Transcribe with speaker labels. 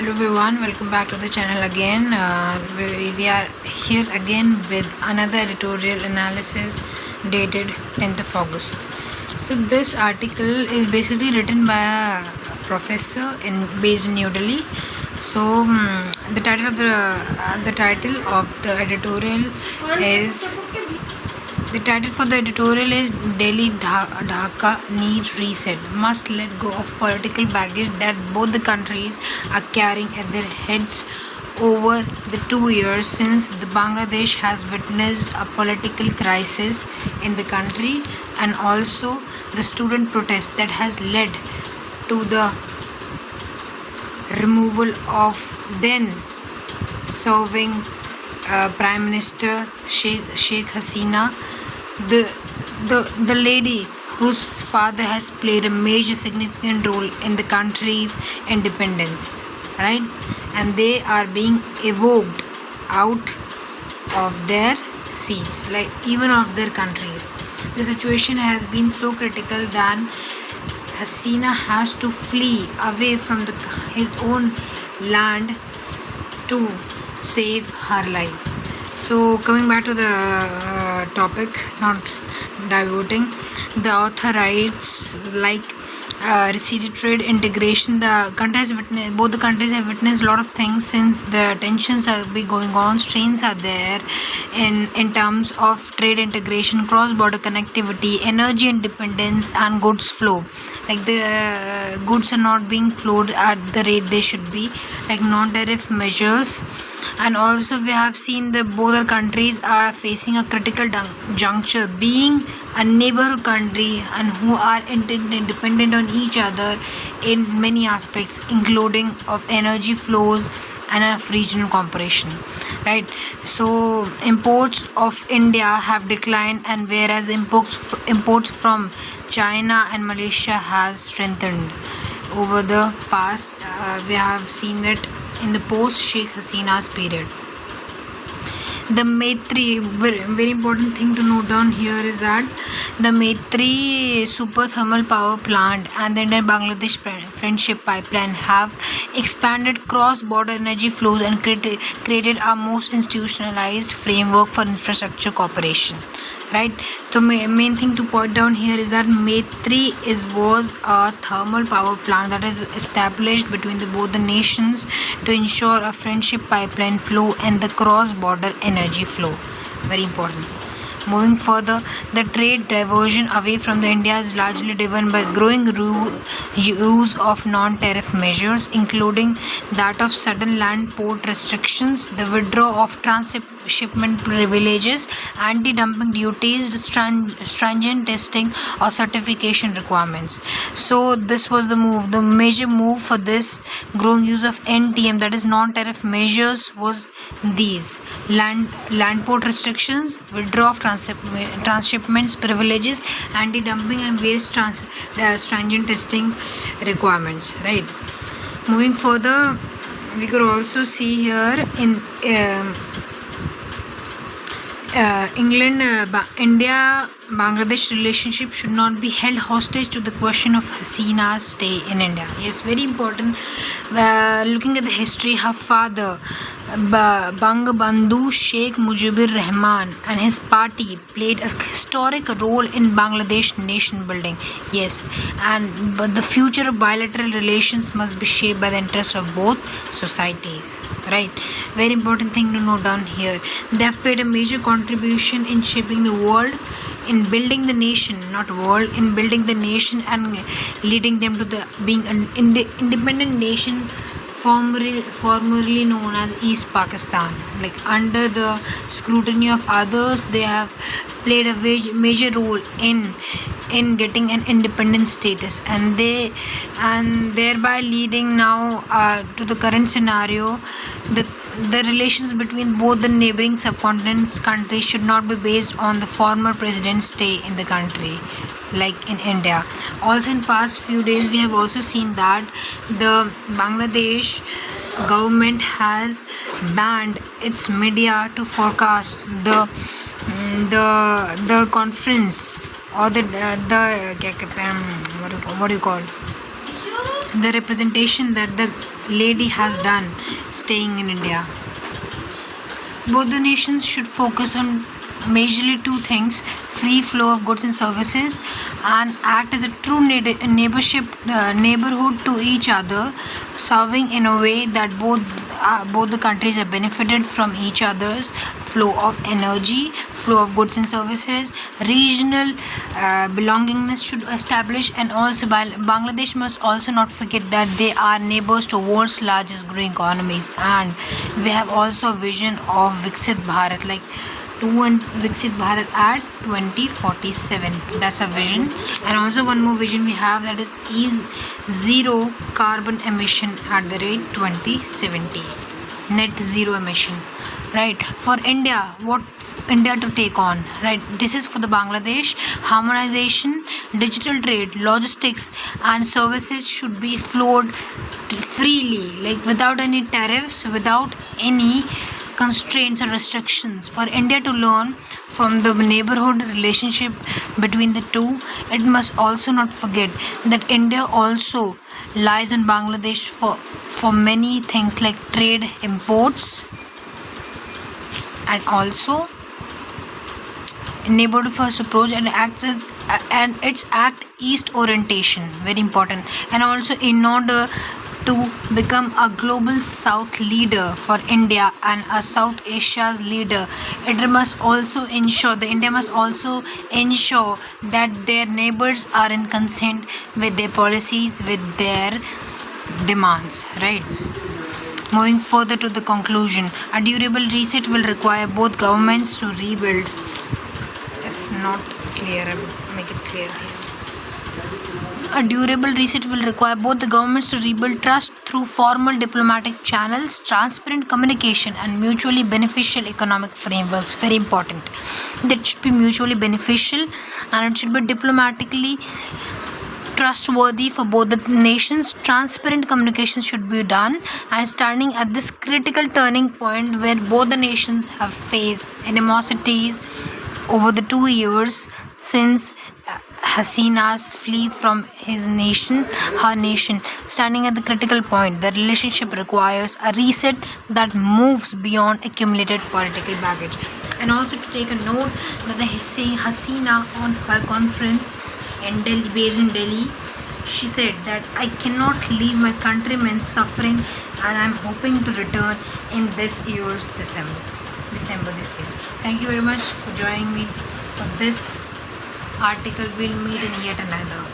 Speaker 1: Hello everyone, welcome back to the channel again. We are here again with another editorial analysis dated 10th of August. So this article is basically written by a professor based in New Delhi. So the title of the editorial is the title for the editorial is Delhi Dhaka Need Reset. Must let go of political baggage that both the countries are carrying at their heads over the 2 years since the Bangladesh has witnessed a political crisis in the country, and also the student protest that has led to the removal of then serving Prime Minister Sheikh Hasina, the lady whose father has played a major significant role in the country's independence, right? And they are being evoked out of their seats, like even of their countries. The situation has been so critical that Hasina has to flee away from his own land to save her life. So coming back to the topic, not diverting, the author writes like receded trade integration. Both the countries have witnessed a lot of things since the tensions have been going on. Strains are there in terms of trade integration, cross-border connectivity, energy independence, and goods flow. Like the goods are not being flowed at the rate they should be, like non-tariff measures. And also we have seen that both our countries are facing a critical juncture, being a neighborhood country and who are interdependent on each other in many aspects, including of energy flows and of regional cooperation, right? So imports of India have declined, and whereas imports from China and Malaysia has strengthened over the past. We have seen that in the post-Sheikh Hasina's period. The Maitri, very important thing to note down here is that the Maitri super thermal power plant and the Indian-Bangladesh friendship pipeline have expanded cross-border energy flows and created a most institutionalized framework for infrastructure cooperation. Right. So main thing to point down here is that Maitri was a thermal power plant that is established between both the nations to ensure a friendship pipeline flow and the cross-border energy flow. Very important. Moving further, the trade diversion away from India is largely driven by growing use of non-tariff measures, including that of sudden land port restrictions, the withdrawal of transshipment privileges, anti-dumping duties, stringent testing or certification requirements. So this was the move. The major move for this growing use of NTM, that is non-tariff measures, was these: land port restrictions, withdrawal of transshipments privileges, anti-dumping, and various stringent testing requirements, right? Moving further, we could also see here in India Bangladesh relationship should not be held hostage to the question of Hasina's stay in India. Yes, very important. Looking at the history, her father Bangabandhu Sheikh Mujibur Rahman and his party played a historic role in Bangladesh nation building. Yes, but the future of bilateral relations must be shaped by the interests of both societies. Right, very important thing to note down here. They have played a major contribution in shaping the world, in building the nation, not world, in building the nation and leading them to being an independent nation, formerly known as East Pakistan. Like under the scrutiny of others, they have played a major role in getting an independent status, and thereby leading now to the current scenario. The relations between both the neighboring subcontinents countries should not be based on the former president's stay in the country, like in India. Also in past few days we have also seen that the Bangladesh government has banned its media to forecast the conference or what do you call the representation that the lady has done staying in India. Both the nations should focus on majorly two things: free flow of goods and services, and act as a true neighborhood to each other, serving in a way that both the countries are benefited from each other's flow of energy, flow of goods and services. Regional belongingness should establish, and also Bangladesh must also not forget that they are neighbors to world's largest growing economies, and we have also a vision of Viksit Bharat, like Viksit Bharat at 2047. That's a vision. And also one more vision we have, that is zero carbon emission at the rate 2070. Net zero emission. Right. For India, what India to take on? Right. This is for the Bangladesh. Harmonization, digital trade, logistics and services should be flowed freely, like without any tariffs, without any constraints or restrictions. For India to learn from the neighborhood relationship between the two, it must also not forget that India also lies on Bangladesh for many things like trade, imports, and also neighborhood first approach, and its act east orientation, very important. And also, in order to become a global South leader for India and a South Asia's leader, India must also ensure that their neighbors are in consent with their policies, with their demands, right? Moving further to the conclusion, a durable reset will require both governments to rebuild. If not clear, I will make it clear here. A durable reset will require both the governments to rebuild trust through formal diplomatic channels, transparent communication, and mutually beneficial economic frameworks. Very important. That should be mutually beneficial, and it should be diplomatically trustworthy for both the nations. Transparent communication should be done, and standing at this critical turning point where both the nations have faced animosities over the 2 years since Hasina's flee from her nation, standing at the critical point, the relationship requires a reset that moves beyond accumulated political baggage. And also to take a note that the Hasina on her conference based in Delhi, she said that I cannot leave my countrymen suffering, and I'm hoping to return in this year's December this year. Thank you very much for joining me for this article. We'll meet in yet another.